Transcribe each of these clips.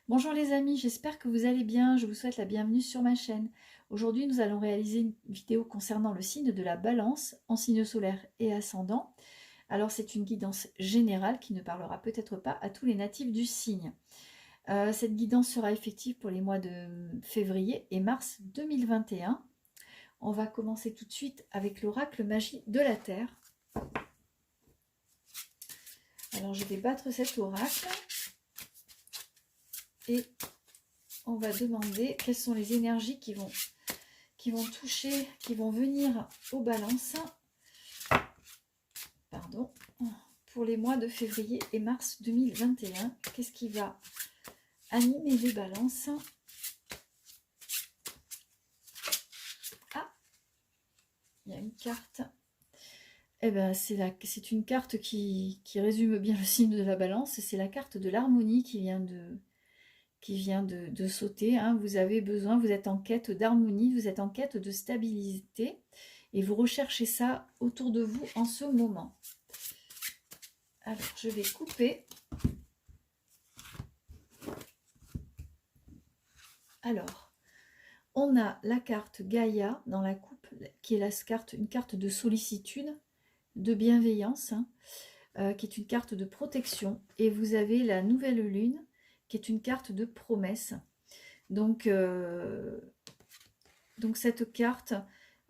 Bonjour les amis, j'espère que vous allez bien, je vous souhaite la bienvenue sur ma chaîne. Aujourd'hui nous allons réaliser une vidéo concernant le signe de la Balance en signe solaire et ascendant. Alors c'est une guidance générale qui ne parlera peut-être pas à tous les natifs du signe. Cette guidance sera effective pour les mois de février et mars 2021. On va commencer tout de suite avec l'oracle magie de la Terre. Alors je vais battre cet oracle et on va demander quelles sont les énergies qui vont toucher, qui vont venir aux balances, pardon, pour les mois de février et mars 2021. Qu'est-ce qui va animer les balances? Ah, il y a une carte. Eh ben, c'est une carte qui résume bien le signe de la balance. C'est la carte de l'harmonie qui vient de sauter. Hein. Vous avez besoin, vous êtes en quête d'harmonie, vous êtes en quête de stabilité et vous recherchez ça autour de vous en ce moment. Alors, je vais couper. Alors, on a la carte Gaïa dans la coupe, qui est une carte de sollicitude, de bienveillance, hein, qui est une carte de protection. Et vous avez la nouvelle lune, qui est une carte de promesse. Donc cette carte,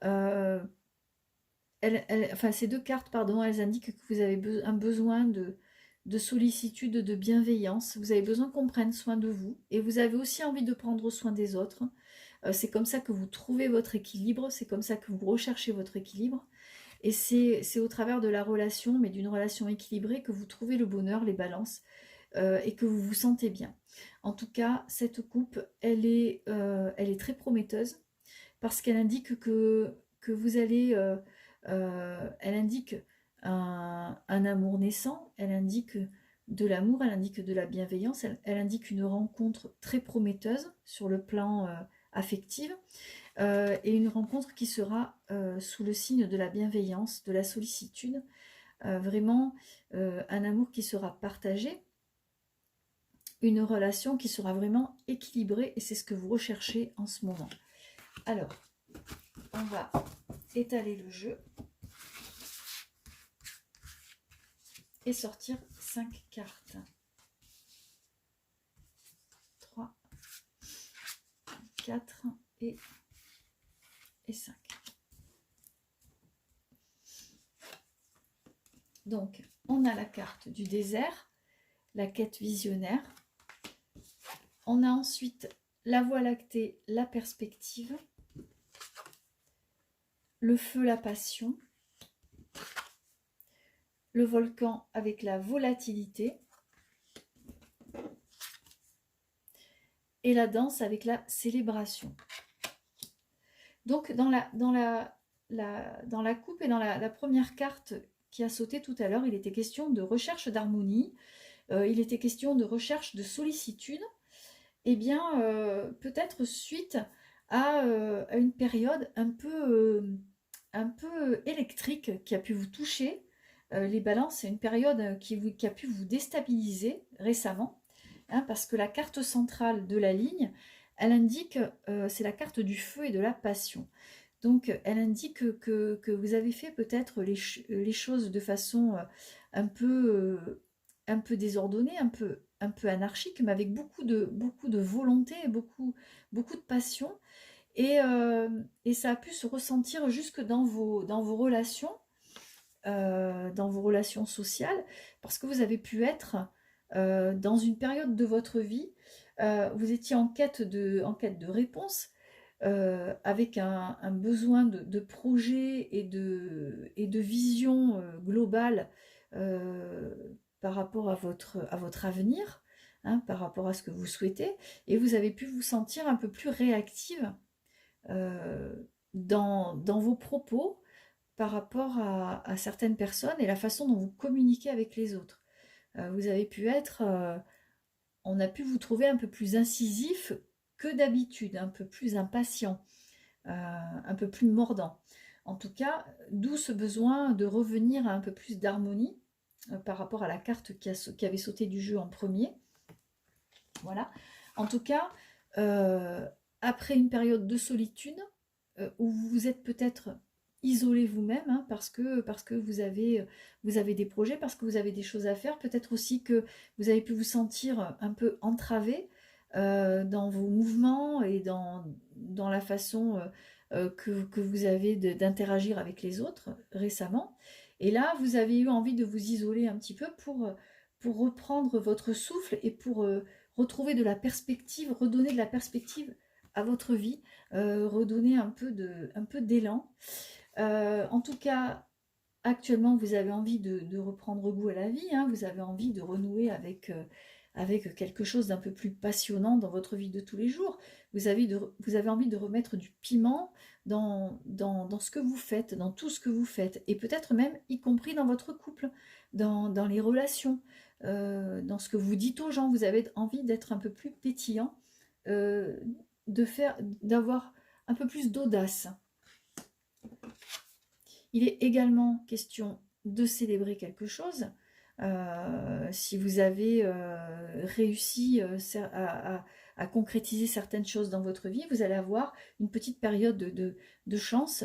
ces deux cartes, pardon, elles indiquent que vous avez un besoin de sollicitude, de bienveillance. Vous avez besoin qu'on prenne soin de vous. Et vous avez aussi envie de prendre soin des autres. C'est comme ça que vous trouvez votre équilibre. C'est comme ça que vous recherchez votre équilibre. Et c'est au travers de la relation, mais d'une relation équilibrée, que vous trouvez le bonheur, les balances, et que vous vous sentez bien. En tout cas, cette coupe, elle est très prometteuse, parce qu'elle indique que vous allez... elle indique un amour naissant, elle indique de l'amour, elle indique de la bienveillance, elle indique une rencontre très prometteuse sur le plan affectif, et une rencontre qui sera sous le signe de la bienveillance, de la sollicitude, vraiment un amour qui sera partagé, une relation qui sera vraiment équilibrée, et c'est ce que vous recherchez en ce moment. Alors, on va étaler le jeu et sortir 5 cartes. 3, 4 et 5. Donc, on a la carte du désert, la quête visionnaire. On a ensuite la voie lactée, la perspective, le feu, la passion, le volcan avec la volatilité et la danse avec la célébration. Donc dans la coupe et dans la première carte qui a sauté tout à l'heure, il était question de recherche d'harmonie, il était question de recherche de sollicitude. Eh bien, peut-être suite à une période un peu électrique qui a pu vous toucher. Les balances, c'est une période qui a pu vous déstabiliser récemment, hein, parce que la carte centrale de la ligne, elle indique, c'est la carte du feu et de la passion. Donc, elle indique que vous avez fait peut-être les choses de façon un peu désordonnée, un peu anarchique, mais avec beaucoup de volonté et beaucoup de passion. Et ça a pu se ressentir jusque dans vos relations, sociales, parce que vous avez pu être dans une période de votre vie, vous étiez en quête de réponse, avec un besoin de projet et de vision globale, par rapport à votre avenir, hein, par rapport à ce que vous souhaitez, et vous avez pu vous sentir un peu plus réactive dans vos propos par rapport à certaines personnes et la façon dont vous communiquez avec les autres. Vous avez pu être, on a pu vous trouver un peu plus incisif que d'habitude, un peu plus impatient, un peu plus mordant. En tout cas, d'où ce besoin de revenir à un peu plus d'harmonie par rapport à la carte qui avait sauté du jeu en premier. Voilà. En tout cas, après une période de solitude, où vous êtes peut-être isolé vous-même, hein, parce que vous avez des projets, parce que vous avez des choses à faire, peut-être aussi que vous avez pu vous sentir un peu entravé dans vos mouvements et dans la façon que vous avez d'interagir avec les autres récemment. Et là, vous avez eu envie de vous isoler un petit peu pour reprendre votre souffle et pour retrouver de la perspective, redonner de la perspective à votre vie, redonner un peu d'élan. En tout cas, actuellement, vous avez envie de reprendre goût à la vie, hein, vous avez envie de renouer avec quelque chose d'un peu plus passionnant dans votre vie de tous les jours. Vous avez envie de remettre du piment dans ce que vous faites, dans tout ce que vous faites, et peut-être même y compris dans votre couple, dans les relations, dans ce que vous dites aux gens. Vous avez envie d'être un peu plus pétillant, euh, d'avoir un peu plus d'audace. Il est également question de célébrer quelque chose. Si vous avez réussi à concrétiser certaines choses dans votre vie, vous allez avoir une petite période de chance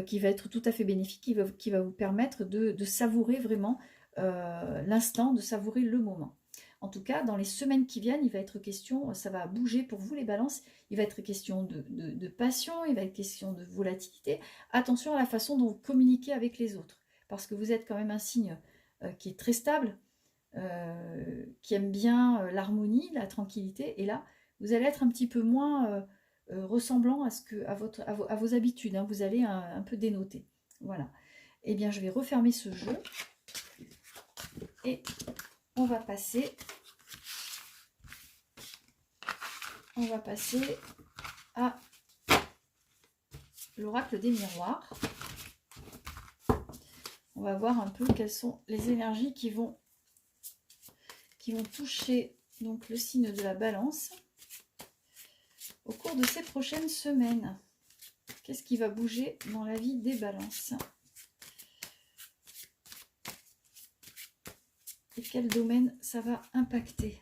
qui va être tout à fait bénéfique, qui va vous permettre de savourer vraiment l'instant, de savourer le moment. En tout cas, dans les semaines qui viennent, il va être question, ça va bouger pour vous les balances, il va être question de passion, il va être question de volatilité. Attention à la façon dont vous communiquez avec les autres, parce que vous êtes quand même un signe qui est très stable, qui aime bien l'harmonie, la tranquillité, et là, vous allez être un petit peu moins ressemblant à vos habitudes, hein. Vous allez un peu dénoter. Voilà. Eh bien, je vais refermer ce jeu, et on va passer à l'oracle des miroirs. On va voir un peu quelles sont les énergies qui vont toucher donc le signe de la Balance au cours de ces prochaines semaines. Qu'est-ce qui va bouger dans la vie des Balances? Et quel domaine ça va impacter?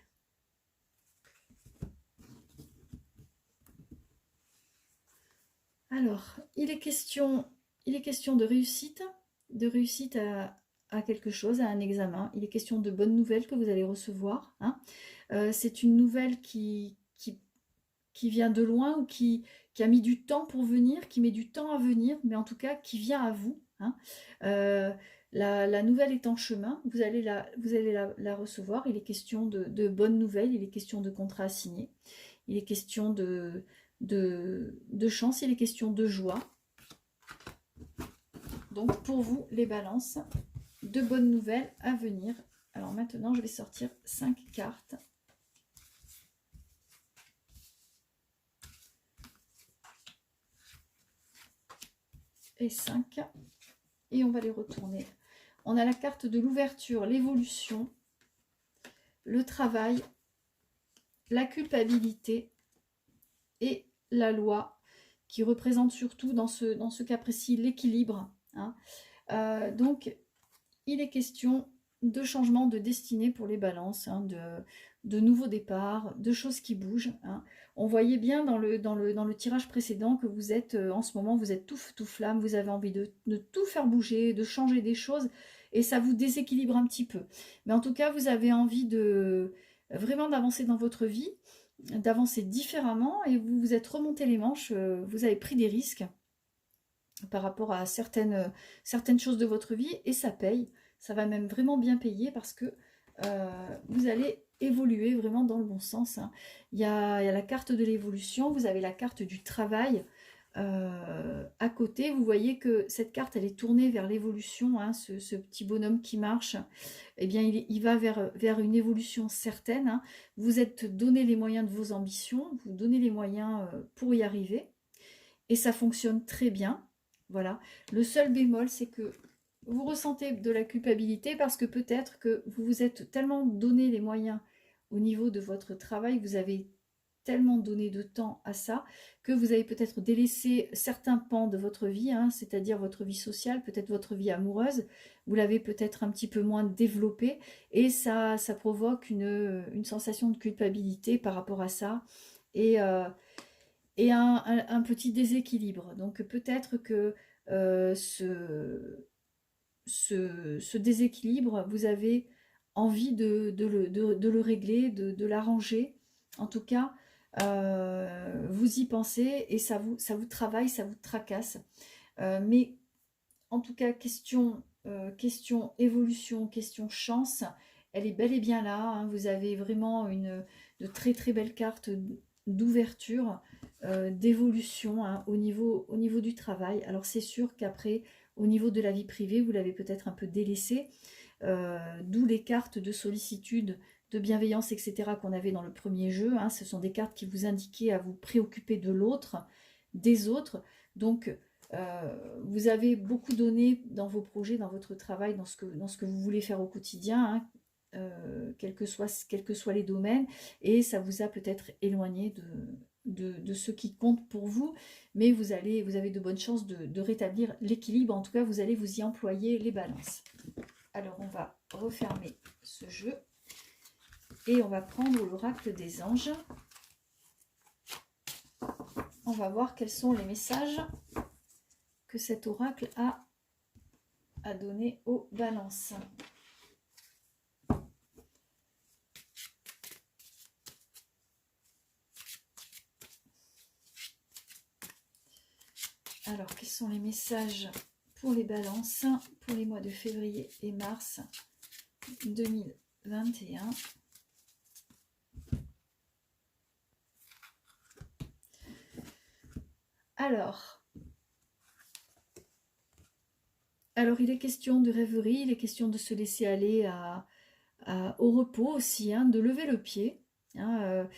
Alors, il est question de réussite à quelque chose, à un examen. Il est question de bonnes nouvelles que vous allez recevoir, hein. C'est une nouvelle qui vient de loin, ou qui a mis du temps pour venir, qui met du temps à venir, mais en tout cas qui vient à vous, hein. La nouvelle est en chemin, vous allez la recevoir. Il est question de bonnes nouvelles, il est question de contrats à signer, il est question de chance, il est question de joie. Donc pour vous les Balances, de bonnes nouvelles à venir. Alors maintenant je vais sortir 5 cartes. Et 5. Et on va les retourner. On a la carte de l'ouverture, l'évolution, le travail, la culpabilité et la loi, qui représente surtout dans ce cas précis l'équilibre, hein. Donc il est question de changement de destinée pour les Balances, hein, de nouveaux départs, de choses qui bougent, hein. On voyait bien dans le tirage précédent que vous êtes en ce moment, vous êtes tout flamme, vous avez envie de tout faire bouger, de changer des choses, et ça vous déséquilibre un petit peu. Mais en tout cas, vous avez envie vraiment d'avancer dans votre vie, d'avancer différemment, et vous vous êtes remonté les manches, vous avez pris des risques par rapport à certaines choses de votre vie, et ça paye. Ça va même vraiment bien payer, parce que vous allez évoluer vraiment dans le bon sens, hein. Il y a la carte de l'évolution, vous avez la carte du travail à côté. Vous voyez que cette carte, elle est tournée vers l'évolution, hein. Ce petit bonhomme qui marche, eh bien, il va vers une évolution certaine, hein. Vous êtes donné les moyens de vos ambitions, vous donnez les moyens pour y arriver, et ça fonctionne très bien. Voilà. Le seul bémol, c'est que vous ressentez de la culpabilité, parce que peut-être que vous vous êtes tellement donné les moyens au niveau de votre travail, vous avez tellement donné de temps à ça que vous avez peut-être délaissé certains pans de votre vie, hein, c'est-à-dire votre vie sociale, peut-être votre vie amoureuse, vous l'avez peut-être un petit peu moins développé et ça provoque une sensation de culpabilité par rapport à ça et un petit déséquilibre. Donc peut-être que ce déséquilibre, vous avez envie de le régler, de l'arranger. En tout cas, vous y pensez et ça vous travaille, ça vous tracasse. Mais en tout cas, question évolution, question chance, elle est bel et bien là. Hein. Vous avez vraiment de très très belles cartes d'ouverture, d'évolution, hein, au niveau du travail. Alors c'est sûr qu'après, au niveau de la vie privée, vous l'avez peut-être un peu délaissé, d'où les cartes de sollicitude, de bienveillance, etc. qu'on avait dans le premier jeu. Hein. Ce sont des cartes qui vous indiquaient à vous préoccuper de l'autre, des autres. Donc, vous avez beaucoup donné dans vos projets, dans votre travail, dans ce que vous voulez faire au quotidien, hein, quels que soient les domaines, et ça vous a peut-être éloigné de ce qui compte pour vous, mais vous avez de bonnes chances de rétablir l'équilibre. En tout cas, vous allez vous y employer les balances. Alors, on va refermer ce jeu et on va prendre l'oracle des anges. On va voir quels sont les messages que cet oracle a donné aux balances. Alors, quels sont les messages pour les balances pour les mois de février et mars 2021? Alors, il est question de rêverie, il est question de se laisser aller au repos aussi, hein, de lever le pied. Hein,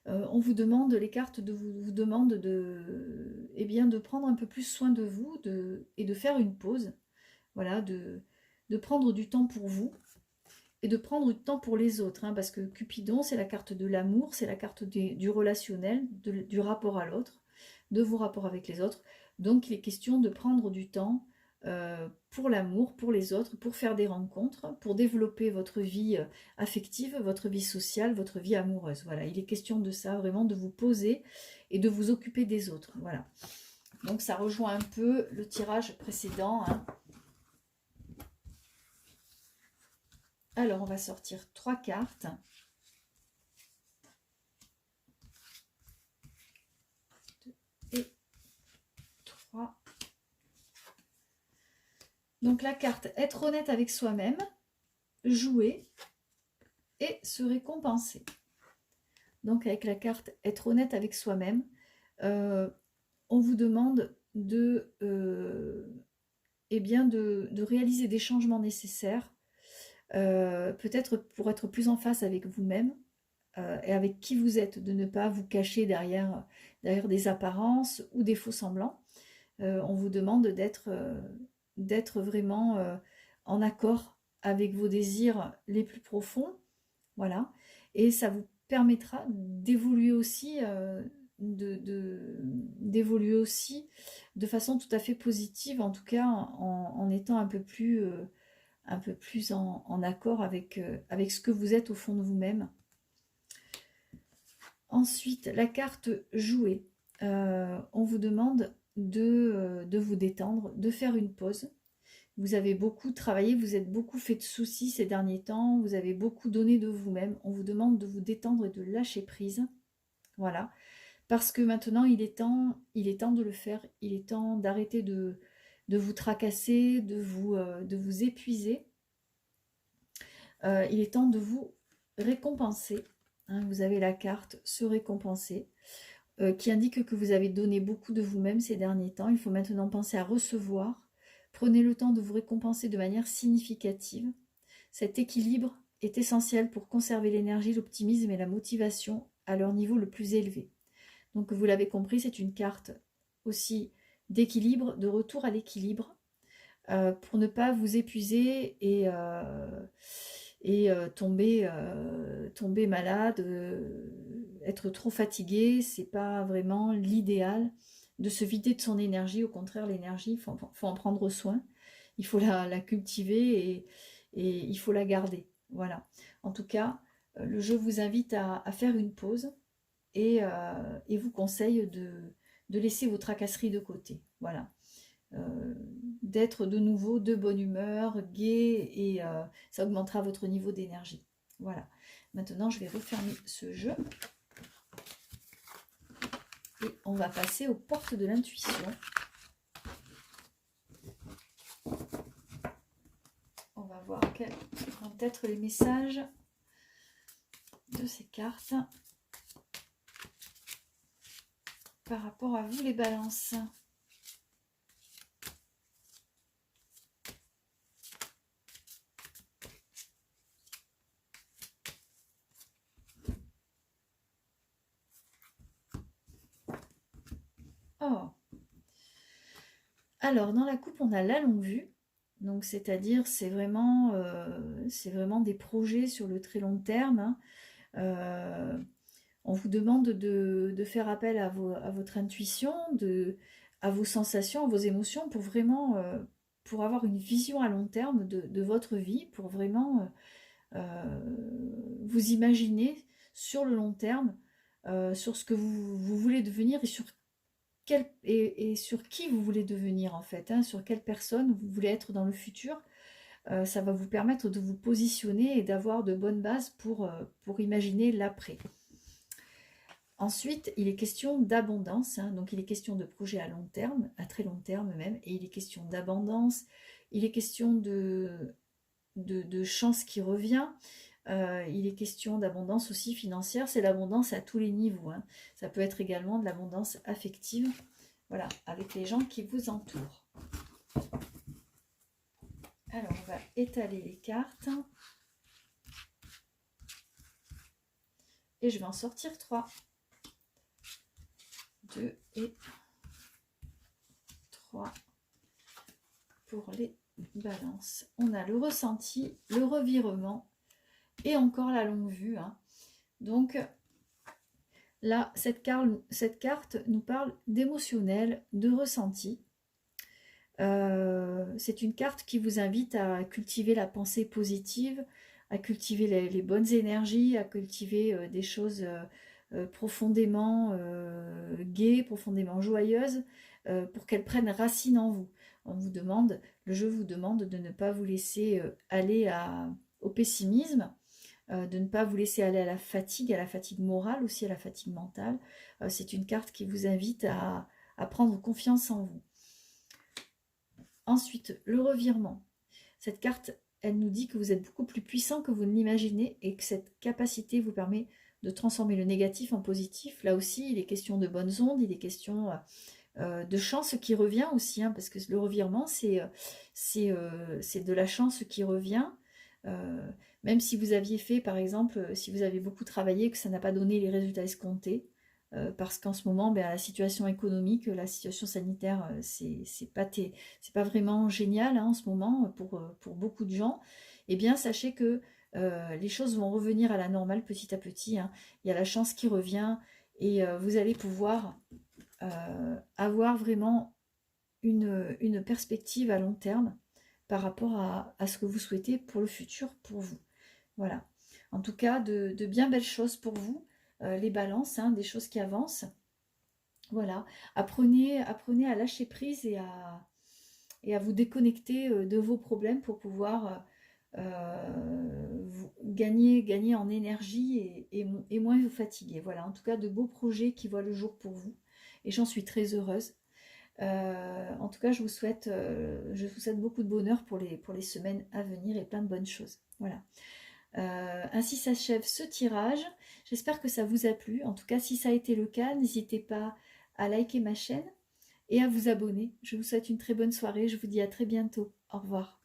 on vous demande, les cartes vous demandent de prendre un peu plus soin de vous et de faire une pause. Voilà, de prendre du temps pour vous et de prendre du temps pour les autres. Hein, parce que Cupidon, c'est la carte de l'amour, c'est la carte du relationnel, du rapport à l'autre, de vos rapports avec les autres. Donc, il est question de prendre du temps pour l'amour, pour les autres, pour faire des rencontres, pour développer votre vie affective, votre vie sociale, votre vie amoureuse. Voilà, il est question de ça, vraiment de vous poser et de vous occuper des autres. Voilà. Donc ça rejoint un peu le tirage précédent. Hein. Alors on va sortir 3 cartes. Et 3. Donc la carte être honnête avec soi-même, jouer et se récompenser. Donc avec la carte être honnête avec soi-même, on vous demande de réaliser des changements nécessaires, peut-être pour être plus en face avec vous-même et avec qui vous êtes, de ne pas vous cacher derrière des apparences ou des faux semblants. On vous demande d'être vraiment en accord avec vos désirs les plus profonds, voilà, et ça vous permettra d'évoluer aussi, d'évoluer aussi de façon tout à fait positive, en tout cas en étant un peu plus en accord avec ce que vous êtes au fond de vous-même. Ensuite, la carte jouer. On vous demande de vous détendre, de faire une pause. Vous avez beaucoup travaillé, vous êtes beaucoup fait de soucis ces derniers temps, vous avez beaucoup donné de vous-même. On vous demande de vous détendre et de lâcher prise. Voilà. Parce que maintenant, il est temps de le faire. Il est temps d'arrêter de vous tracasser, de vous épuiser. Il est temps de vous récompenser. Hein, vous avez la carte se récompenser qui indique que vous avez donné beaucoup de vous-même ces derniers temps. Il faut maintenant penser à recevoir. Prenez le temps de vous récompenser de manière significative. Cet équilibre est essentiel pour conserver l'énergie, l'optimisme et la motivation à leur niveau le plus élevé. Donc vous l'avez compris, c'est une carte aussi d'équilibre, de retour à l'équilibre, pour ne pas vous épuiser et tomber malade, être trop fatigué, c'est pas vraiment l'idéal de se vider de son énergie. Au contraire, l'énergie, faut en prendre soin. Il faut la cultiver et il faut la garder. Voilà. En tout cas, le jeu vous invite à faire une pause et vous conseille de laisser vos tracasseries de côté. Voilà. D'être de nouveau de bonne humeur, gai, et ça augmentera votre niveau d'énergie. Voilà. Maintenant, je vais refermer ce jeu. Et on va passer aux portes de l'intuition. On va voir quels vont être les messages de ces cartes par rapport à vous, les balances. Oh. Alors, dans la coupe, on a la longue vue. Donc, c'est-à-dire, c'est vraiment des projets sur le très long terme. On vous demande de faire appel à votre intuition, à vos sensations, à vos émotions, pour vraiment pour avoir une vision à long terme de votre vie, pour vraiment vous imaginer sur le long terme, sur ce que vous voulez devenir et sur qui vous voulez devenir en fait, hein, sur quelle personne vous voulez être dans le futur. Ça va vous permettre de vous positionner et d'avoir de bonnes bases pour imaginer l'après. Ensuite, il est question d'abondance, hein, donc il est question de projets à long terme, à très long terme même, et il est question d'abondance, il est question de chance qui revient, il est question d'abondance aussi financière, c'est l'abondance à tous les niveaux, hein. Ça peut être également de l'abondance affective, voilà, avec les gens qui vous entourent. Alors, on va étaler les cartes. Et je vais en sortir 3. 2 et 3 pour les balances. On a le ressenti, le revirement et encore la longue vue, hein. Donc là, cette carte nous parle d'émotionnel, de ressenti. C'est une carte qui vous invite à cultiver la pensée positive, à cultiver les bonnes énergies, à cultiver des choses profondément gaies, profondément joyeuses, pour qu'elles prennent racine en vous. Le jeu vous demande de ne pas vous laisser aller au pessimisme, de ne pas vous laisser aller à la fatigue morale aussi, à la fatigue mentale. C'est une carte qui vous invite à prendre confiance en vous. Ensuite, le revirement. Cette carte, elle nous dit que vous êtes beaucoup plus puissant que vous ne l'imaginez et que cette capacité vous permet de transformer le négatif en positif. Là aussi, il est question de bonnes ondes, il est question de chance qui revient aussi, hein, parce que le revirement, c'est de la chance qui revient. Même si vous aviez fait, par exemple, si vous avez beaucoup travaillé, que ça n'a pas donné les résultats escomptés, parce qu'en ce moment, la situation économique, la situation sanitaire, c'est pas vraiment génial, hein, en ce moment pour beaucoup de gens. Eh bien, sachez que les choses vont revenir à la normale petit à petit, hein. Il y a la chance qui revient et vous allez pouvoir avoir vraiment une perspective à long terme par rapport à ce que vous souhaitez pour le futur, pour vous. Voilà. En tout cas, de bien belles choses pour vous. Les balances, hein, des choses qui avancent. Voilà. Apprenez à lâcher prise et à vous déconnecter de vos problèmes pour pouvoir gagner en énergie et moins vous fatiguer. Voilà. En tout cas, de beaux projets qui voient le jour pour vous. Et j'en suis très heureuse. En tout cas, je vous souhaite beaucoup de bonheur pour les semaines à venir et plein de bonnes choses. Voilà. Ainsi s'achève ce tirage. J'espère que ça vous a plu. En tout cas, si ça a été le cas, n'hésitez pas à liker ma chaîne et à vous abonner. Je vous souhaite une très bonne soirée. Je vous dis à très bientôt. Au revoir.